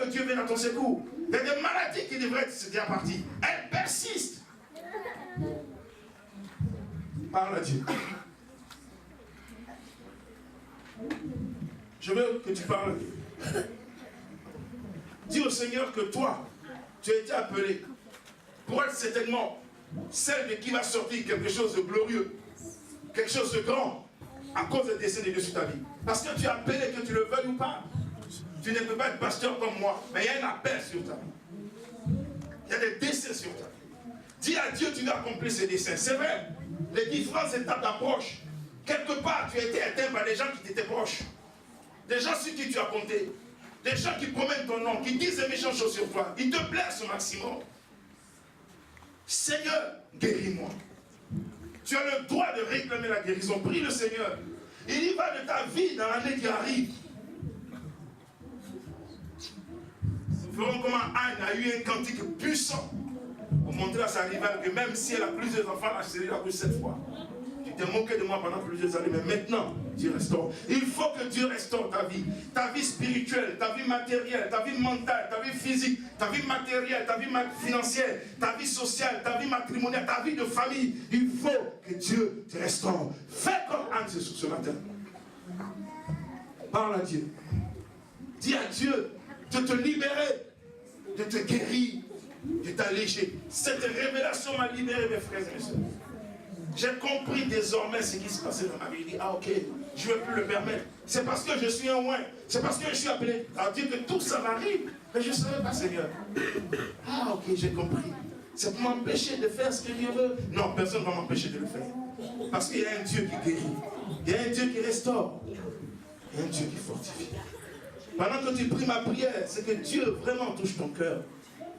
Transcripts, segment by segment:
que Dieu vienne à ton secours. Il y a des maladies qui devraient être déjà parties. Elles persistent. Parle à Dieu. Je veux que tu parles. Dis au Seigneur que toi, tu as été appelé pour être certainement celle de qui va sortir quelque chose de glorieux, quelque chose de grand, à cause des décès de Dieu sur ta vie. Parce que tu es appelé, que tu le veuilles ou pas. Tu ne peux pas être pasteur comme moi, mais il y a un appel sur ta vie. Il y a des décès sur ta vie. Dis à Dieu, tu vas accomplir ces décès. C'est vrai, les différentes étapes d'approche. Quelque part, tu as été atteint par des gens qui t'étaient proches. Des gens sur qui tu as compté. Des gens qui promènent ton nom, qui disent des méchantes choses sur toi. Ils te blessent au maximum. Seigneur, guéris-moi. Tu as le droit de réclamer la guérison. Prie le Seigneur. Il y va de ta vie dans l'année qui arrive. Nous verrons comment Anne a eu un cantique puissant pour montrer à sa rivale que même si elle a plusieurs enfants, elle a chéri la plus 7 fois. Tu t'es moqué de moi pendant plusieurs années, mais maintenant, Dieu restaure. Il faut que Dieu restaure ta vie spirituelle, ta vie matérielle, ta vie mentale, ta vie physique, ta vie matérielle, ta vie financière, ta vie sociale, ta vie matrimoniale, ta vie de famille. Il faut que Dieu te restaure. Fais comme Anne ce matin. Parle à Dieu. Dis à Dieu de te libérer, de te guérir, de t'alléger. Cette révélation m'a libéré, mes frères et mes soeurs. J'ai compris désormais ce qui se passait dans ma vie. Je dis, ah ok, je ne vais plus le permettre. C'est parce que je suis un oint. C'est parce que je suis appelé à dire que tout ça m'arrive. Mais je ne savais pas, Seigneur. Ah ok, j'ai compris. C'est pour m'empêcher de faire ce que Dieu veut. Non, personne ne va m'empêcher de le faire. Parce qu'il y a un Dieu qui guérit. Il y a un Dieu qui restaure. Il y a un Dieu qui fortifie. Pendant que tu pries ma prière, c'est que Dieu vraiment touche ton cœur.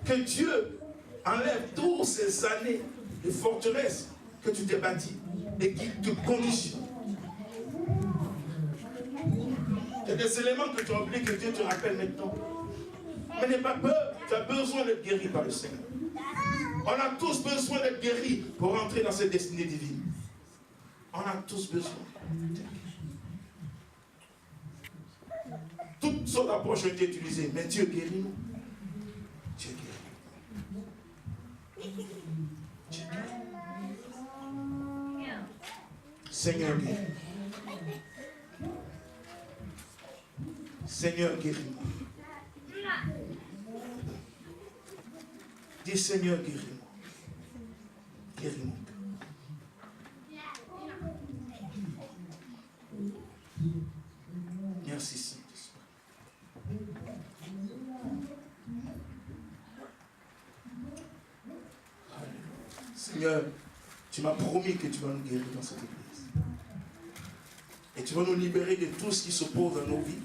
Que Dieu enlève toutes ces années de forteresse que tu t'es bâti et qui te conditionne. Il y a des éléments que tu as oubliés que Dieu te rappelle maintenant. Mais n'aie pas peur, tu as besoin d'être guéri par le Seigneur. On a tous besoin d'être guéris pour entrer dans cette destinée divine. On a tous besoin. Toutes sortes d'approches ont été utilisées, mais Dieu guérit nous. Dieu guérit. Dieu guérit. Seigneur, guéris. Seigneur, guéris-moi. Dis Seigneur, guéris-moi. Guéris mon cœur. Merci Saint-Esprit. Seigneur, tu m'as promis que tu vas nous guérir dans cette église. Et tu vas nous libérer de tout ce qui s'oppose à nos vies.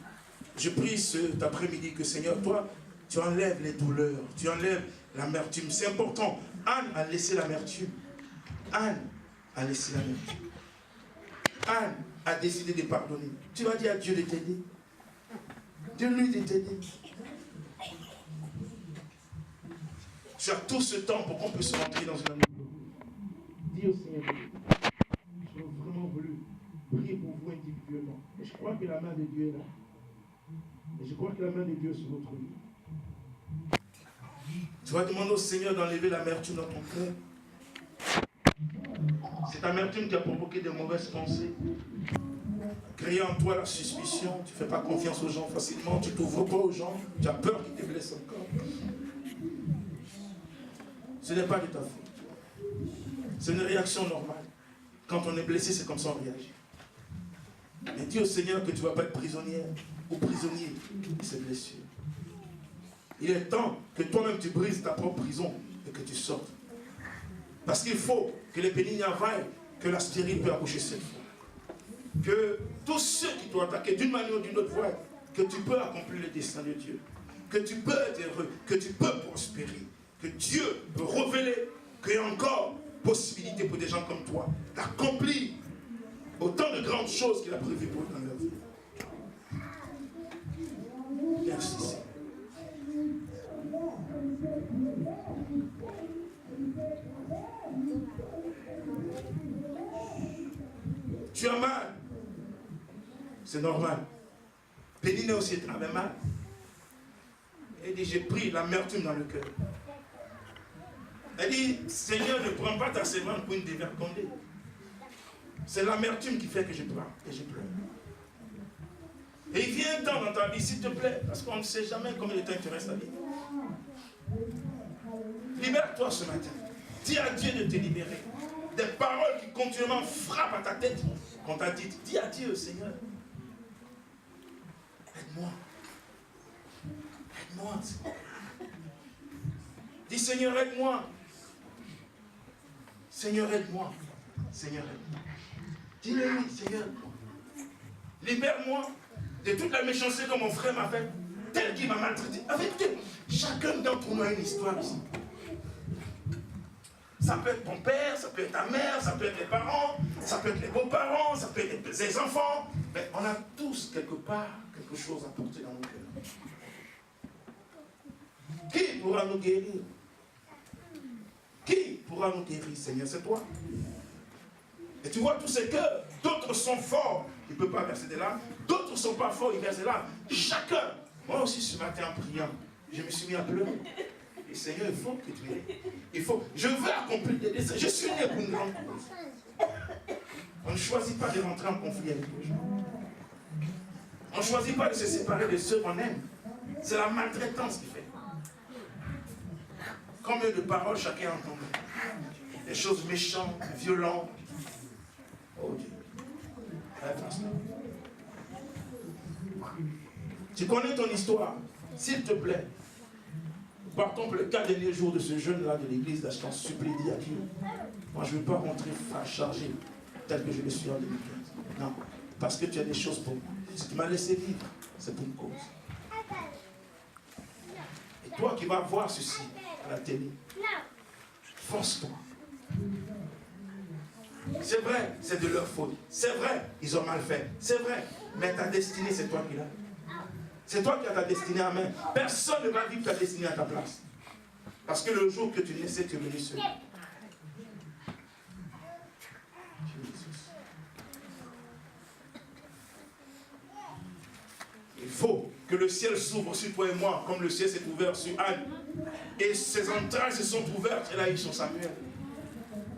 Je prie cet après-midi que Seigneur, toi, tu enlèves les douleurs, tu enlèves l'amertume. C'est important. Anne a laissé l'amertume. Anne a laissé l'amertume. Anne a décidé de pardonner. Tu vas dire à Dieu de t'aider. Dis-lui de t'aider. Tu as tout ce temps pour qu'on puisse rentrer dans une année. Dis au Seigneur, j'aurais vraiment voulu prier pour vous individuellement. Et je crois que la main de Dieu est là. Et je crois que la main de Dieu est sur votre vie. Tu vas demander au Seigneur d'enlever l'amertume dans ton cœur. Cette amertume qui a provoqué de mauvaises pensées, créé en toi la suspicion, tu ne fais pas confiance aux gens facilement, tu ne t'ouvres pas aux gens, tu as peur qu'ils te blessent encore. Ce n'est pas de ta faute. C'est une réaction normale. Quand on est blessé, c'est comme ça on réagit. Mais dis au Seigneur que tu ne vas pas être prisonnière ou prisonnier de ces blessures. Il est temps que toi-même tu brises ta propre prison et que tu sortes. Parce qu'il faut que les bénignes vaillent, que la stérile peut accoucher cette fois. Que tous ceux qui t'ont attaqué d'une manière ou d'une autre voie, que tu peux accomplir le destin de Dieu. Que tu peux être heureux, que tu peux prospérer. Que Dieu peut révéler qu'il y a encore possibilité pour des gens comme toi d'accomplir autant de grandes choses qu'il a prévues pour eux dans leur vie. Merci Seigneur. Tu as mal. C'est normal. Péline aussi avait mal. Et dit, j'ai pris l'amertume dans le cœur. Elle dit, Seigneur, ne prends pas ta semence pour une dévergondée. C'est l'amertume qui fait que je pleure et je pleure. Et il vient un temps dans ta vie, s'il te plaît, parce qu'on ne sait jamais combien de temps il te reste à vivre. Libère-toi ce matin. Dis à Dieu de te libérer. Des paroles qui continuellement frappent à ta tête. Qu'on t'a dit, dis à Dieu, Seigneur, aide-moi. Aide-moi. Dis, Seigneur, aide-moi. Seigneur, aide-moi. Seigneur, aide-moi. Dis-le, oui, Seigneur. Libère-moi de toute la méchanceté que mon frère m'a fait, tel qu'il m'a maltraité. Avec Dieu, chacun d'entre nous a une histoire ici. Ça peut être ton père, ça peut être ta mère, ça peut être les parents, ça peut être les beaux-parents, ça peut être les enfants. Mais on a tous quelque part quelque chose à porter dans nos cœurs. Qui pourra nous guérir? Qui pourra nous guérir, Seigneur? C'est toi. Et tu vois tous ces cœurs, d'autres sont forts, ils ne peuvent pas verser des larmes, d'autres ne sont pas forts, ils versent des larmes. Chacun, moi aussi ce matin en priant, je me suis mis à pleurer. Et Seigneur, il faut que tu m'aides. Il faut, je veux accomplir des desseins. Je suis né pour une grande cause. On ne choisit pas de rentrer en conflit avec les gens. On ne choisit pas de se séparer de ceux qu'on aime. C'est la maltraitance qui fait. Combien de paroles chacun a entendu? Des choses méchantes, violentes. Oh Dieu. Tu connais ton histoire. S'il te plaît, partons pour les 4 derniers jours de ce jeûne-là de l'église, là, je t'en supplie, dis à Dieu. Moi, je ne veux pas rentrer chargé tel que je le suis en 2015. Non, parce que tu as des choses pour moi. Si tu m'as laissé vivre, c'est pour une cause. Et toi qui vas voir ceci à la télé, force-toi. C'est vrai, c'est de leur faute. C'est vrai, ils ont mal fait. C'est vrai, mais ta destinée, c'est toi qui l'as. C'est toi qui as ta destinée en main. Personne ne va vivre ta destinée à ta place. Parce que le jour que tu naissais, tu es venu seul. Il faut que le ciel s'ouvre sur toi et moi, comme le ciel s'est ouvert sur Anne. Et ses entrailles se sont ouvertes. Elle a eu son Samuel.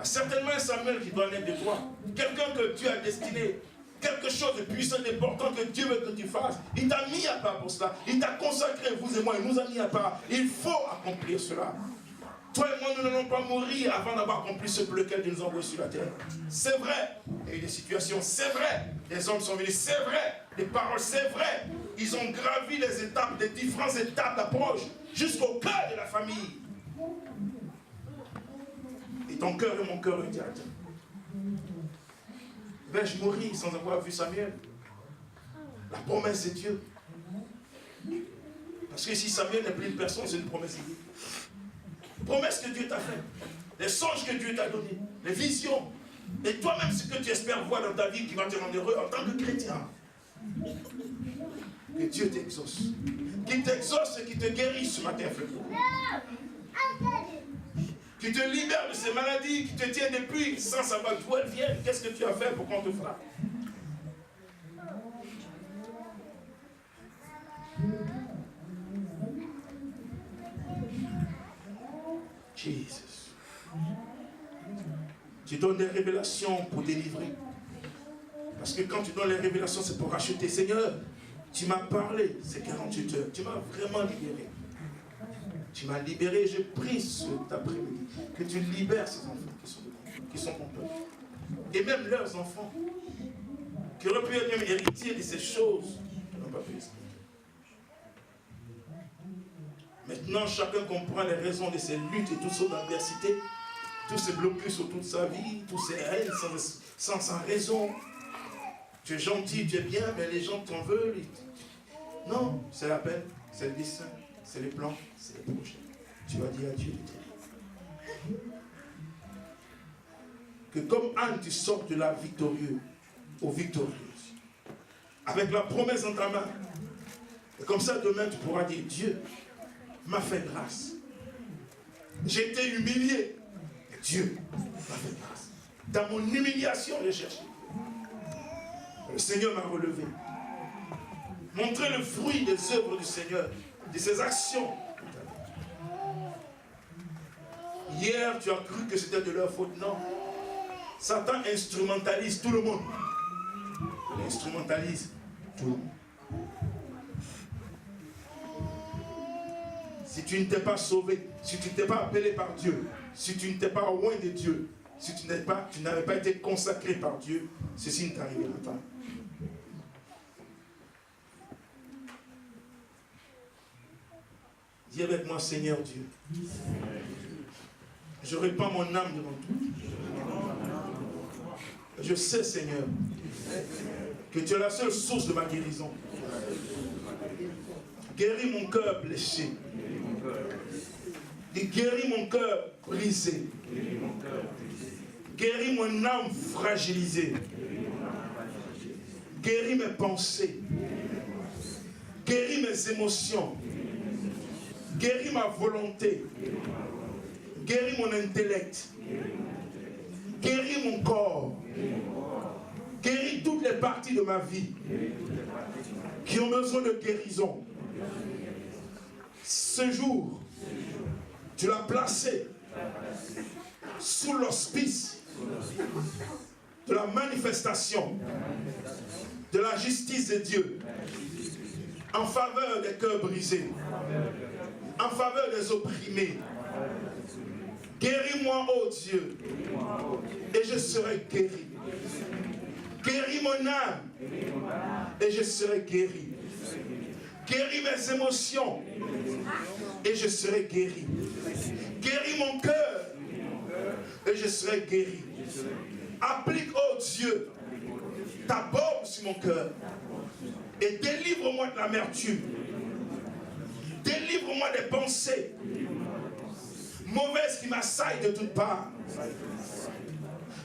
Certainement un Samuel qui doit naître de toi. Quelqu'un que Dieu a destiné. Quelque chose de puissant, d'important que Dieu veut que tu fasses. Il t'a mis à part pour cela. Il t'a consacré, vous et moi, il nous a mis à part. Il faut accomplir cela. Toi et moi, nous n'allons pas mourir avant d'avoir accompli ce pour lequel Dieu nous a envoyés sur la terre. C'est vrai. Il y a eu des situations, c'est vrai. Les hommes sont venus, c'est vrai. Les paroles, c'est vrai. Ils ont gravi les étapes, les différentes étapes d'approche jusqu'au cœur de la famille. Et ton cœur et mon cœur le disent. Vais-je mourir sans avoir vu Samuel? La promesse de Dieu. Parce que si Samuel n'est plus une personne, c'est une promesse de Dieu. Promesse que Dieu t'a faite. Les songes que Dieu t'a donnés. Les visions. Et toi-même, ce que tu espères voir dans ta vie qui va te rendre heureux en tant que chrétien. Que Dieu t'exauce. Qu'il t'exauce et qu'il te guérisse ce matin, frère. Qui te libère de ces maladies, qui te tient depuis sans savoir d'où elles viennent. Qu'est-ce que tu as fait pour qu'on te frappe? Jesus. Tu donnes des révélations pour délivrer. Parce que quand tu donnes les révélations, c'est pour racheter. Seigneur, tu m'as parlé ces 48 heures. Tu m'as vraiment libéré. Tu m'as libéré, je prie cet après-midi que tu libères ces enfants qui sont ton peuple. Et même leurs enfants, qui auraient pu être même héritiers de ces choses qu'ils n'ont pas pu expliquer. Maintenant, chacun comprend les raisons de ces luttes et toutes sortes d'adversités, tous ces blocus autour de sa vie, tous ces haines sans raison. Tu es gentil, tu es bien, mais les gens t'en veulent. Non, c'est la peine, c'est le dessein. C'est les plans, c'est les projets. Tu vas dire à Dieu de t'aider. Que comme Anne, tu sortes de là victorieux au victorieux. Avec la promesse dans ta main. Et comme ça, demain, tu pourras dire, Dieu m'a fait grâce. J'ai été humilié. Et Dieu m'a fait grâce. Dans mon humiliation, j'ai cherché. Le Seigneur m'a relevé. Montrer le fruit des œuvres du Seigneur. de ses actions. Hier, tu as cru que c'était de leur faute. Non. Satan instrumentalise tout le monde. Il instrumentalise tout le monde. Si tu ne t'es pas sauvé, si tu ne t'es pas appelé par Dieu, si tu ne t'es pas loin de Dieu, si tu n'avais pas été consacré par Dieu, ceci ne t'arrivera pas. Dis avec moi, Seigneur Dieu, je répands mon âme devant toi. Je sais, Seigneur, que tu es la seule source de ma guérison. Guéris mon cœur blessé. Guéris mon cœur brisé. Guéris mon âme fragilisée. Guéris mes pensées. Guéris mes émotions. Guéris ma volonté. Guéris mon intellect. Guéris mon corps. Guéris toutes les parties de ma vie qui ont besoin de guérison. Ce jour, tu l'as placé sous l'auspice de la manifestation de la justice de Dieu en faveur des cœurs brisés, en faveur des opprimés. Guéris-moi, ô Dieu, et je serai guéri. Guéris mon âme, et je serai guéri. Guéris mes émotions, et je serai guéri. Guéris mon cœur, et je serai guéri. Applique, ô Dieu, ta baume sur mon cœur, et délivre-moi de l'amertume. Délivre-moi des pensées mauvaises qui m'assaillent de toutes parts.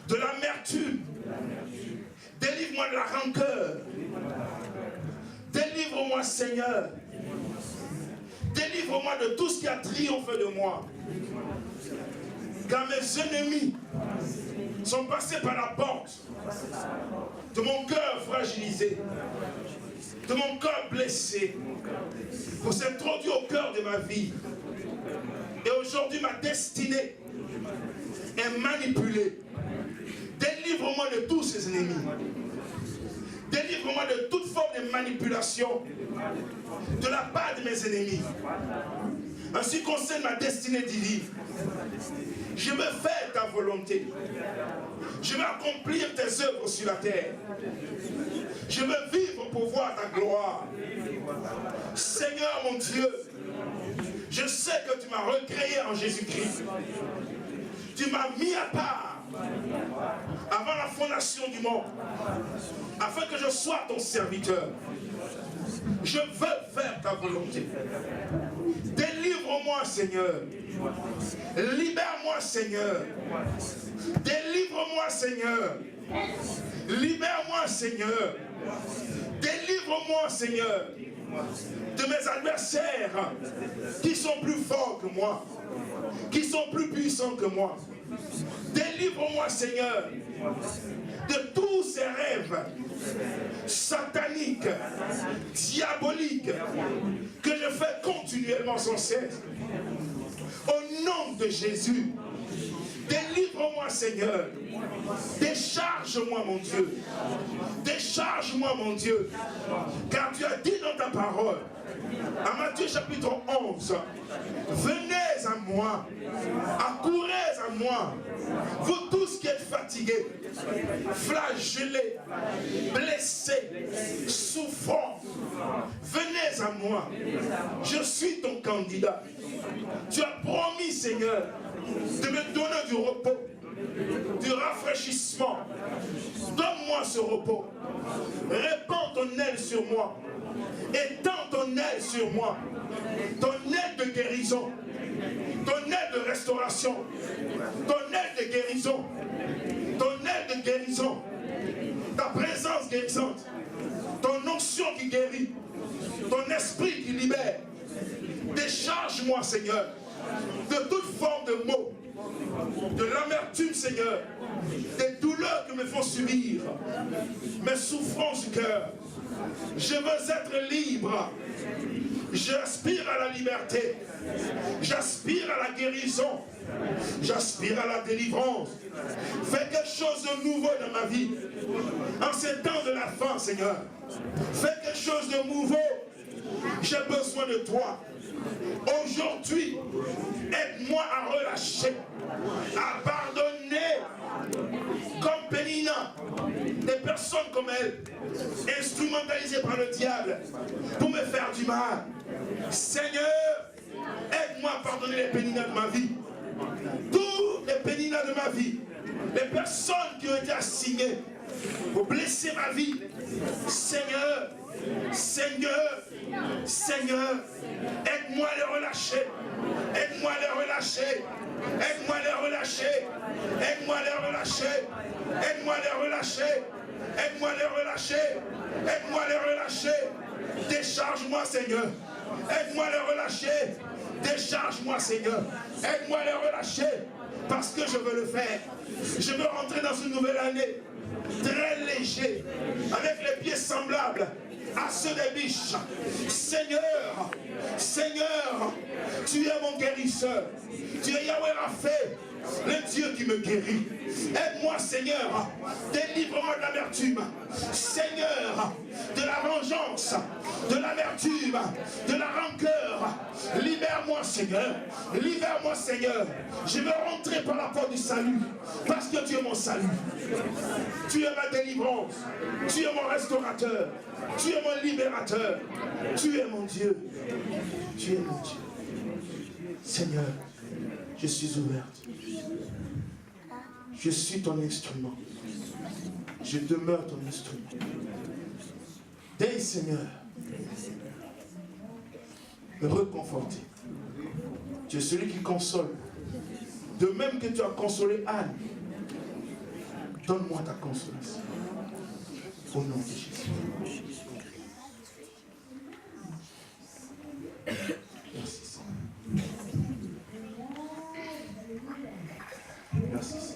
De l'amertume. Délivre-moi de la rancœur. Délivre-moi, Seigneur. Délivre-moi de tout ce qui a triomphé de moi. Car mes ennemis sont passés par la porte de mon cœur fragilisé, de mon cœur blessé, pour s'introduire au cœur de ma vie. Et aujourd'hui, ma destinée est manipulée. Délivre-moi de tous ces ennemis. Délivre-moi de toute forme de manipulation de la part de mes ennemis. En ce qui concerne ma destinée divine, je veux faire ta volonté. Je veux accomplir tes œuvres sur la terre. Je veux vivre pour voir ta gloire. Seigneur mon Dieu, je sais que tu m'as recréé en Jésus-Christ. Tu m'as mis à part avant la fondation du monde, afin que je sois ton serviteur. Je veux faire ta volonté. Délivre-moi, Seigneur. Libère-moi, Seigneur. Délivre-moi, Seigneur. Libère-moi, Seigneur. Délivre-moi, Seigneur, de mes adversaires qui sont plus forts que moi, qui sont plus puissants que moi. Délivre-moi, Seigneur, de tous ces rêves sataniques, diaboliques, que je fais continuellement sans cesse. Au nom de Jésus, délivre-moi, Seigneur. Décharge-moi, mon Dieu. Décharge-moi, mon Dieu. Car tu as dit dans ta parole, à Matthieu chapitre 11, venez à moi, accourez à moi, vous tous qui êtes fatigués, flagellés, blessés, souffrants, venez à moi. Je suis ton candidat. Tu as promis, Seigneur, de me donner du repos, du rafraîchissement. Donne-moi ce repos. Répands ton aile sur moi. Étends ton aile sur moi. Ton aile de guérison. Ton aile de restauration. Ton aile de guérison. Ton aile de guérison. Ta présence guérissante. Ton onction qui guérit. Ton esprit qui libère. Décharge-moi, Seigneur, de toute forme de maux, de l'amertume, Seigneur, des douleurs que me font subir, mes souffrances du cœur. Je veux être libre. J'aspire à la liberté. J'aspire à la guérison. J'aspire à la délivrance. Fais quelque chose de nouveau dans ma vie. En ces temps de la fin, Seigneur. Fais quelque chose de nouveau. J'ai besoin de toi. Aujourd'hui, aide-moi à relâcher, à pardonner, comme Pénina, des personnes comme elle, instrumentalisées par le diable, pour me faire du mal. Seigneur, aide-moi à pardonner les Péninas de ma vie. Tous les Péninas de ma vie, les personnes qui ont été assignées pour blesser ma vie. Seigneur, Seigneur, Seigneur, aide-moi à les relâcher. Aide-moi à les relâcher. Aide-moi à les relâcher. Aide-moi à les relâcher. Aide-moi à les relâcher. Aide-moi à les relâcher. Aide-moi à les relâcher. Décharge-moi, Seigneur. Aide-moi à les relâcher. Décharge-moi, Seigneur. Aide-moi à les relâcher. Parce que je veux le faire. Je veux rentrer dans une nouvelle année très léger, avec les pieds semblables à ceux des biches. Seigneur, Seigneur, tu es mon guérisseur. Tu es Yahweh Rapha, le Dieu qui me guérit. Aide-moi, Seigneur, délivre-moi de l'amertume. Seigneur, de la vengeance, de l'amertume, de la rancœur. Libère-moi, Seigneur. Libère-moi, Seigneur. Je veux rentrer par la porte du salut, parce que tu es mon salut. Tu es ma délivrance. Tu es mon restaurateur. Tu es mon libérateur. Tu es mon Dieu. Tu es mon Dieu. Seigneur, je suis ouverte. Je suis ton instrument. Je demeure ton instrument. Dès Seigneur, me reconforter. Tu es celui qui console. De même que tu as consolé Anne, donne-moi ta consolation. Au nom de Jésus. Merci Seigneur. Merci Seigneur.